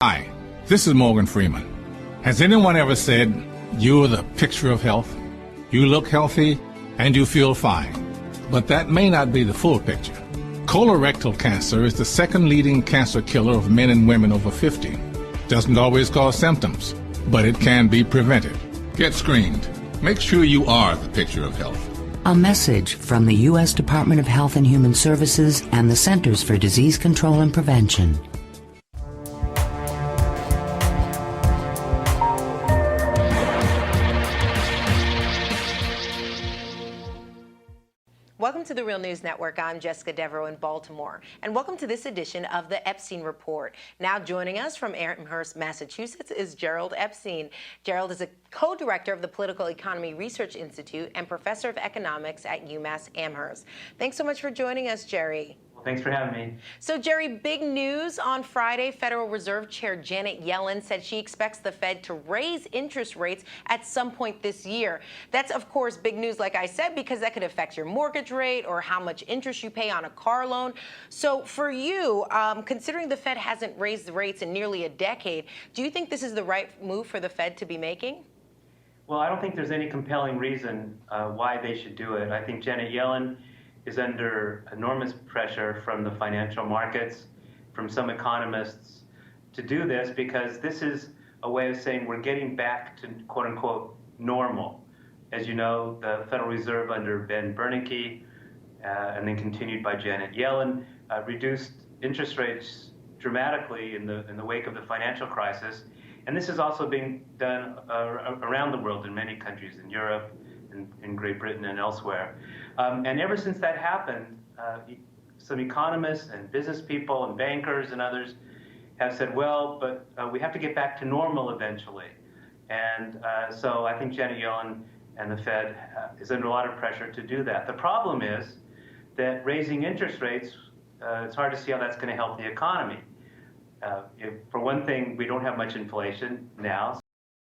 Hi, this is Morgan Freeman. Has anyone ever said, you're the picture of health? You look healthy and you feel fine. But that may not be the full picture. Colorectal cancer is the second leading cancer killer of men and women over 50. Doesn't always cause symptoms, but it can be prevented. Get screened. Make sure you are the picture of health. A message from the U.S. Department of Health and Human Services and the Centers for Disease Control and Prevention. Welcome to the Real News Network. I'm Jessica Devereaux in Baltimore. And welcome to this edition of the Epstein Report. Now joining us from Amherst, Massachusetts is Gerald Epstein. Gerald is a co-director of the Political Economy Research Institute and professor of economics at UMass Amherst. Thanks so much for joining us, Jerry. Thanks for having me. So, Jerry, big news on Friday. Federal Reserve Chair Janet Yellen said she expects the Fed to raise interest rates at some point this year. That's, of course, big news, like I said, because that could affect your mortgage rate or how much interest you pay on a car loan. So for you, considering the Fed hasn't raised the rates in nearly a decade, do you think this is the right move for the Fed to be making? Well, I don't think there's any compelling reason why they should do it. I think Janet Yellen is under enormous pressure from the financial markets, from some economists, to do this because this is a way of saying we're getting back to quote unquote normal. As you know, the Federal Reserve under Ben Bernanke and then continued by Janet Yellen reduced interest rates dramatically in the wake of the financial crisis. And this is also being done around the world in many countries, in Europe, in Great Britain and elsewhere. And ever since that happened, some economists and business people and bankers and others have said, well, but we have to get back to normal eventually. And so I think Janet Yellen and the Fed is under a lot of pressure to do that. The problem is that raising interest rates, it's hard to see how that's going to help the economy. For one thing, we don't have much inflation now,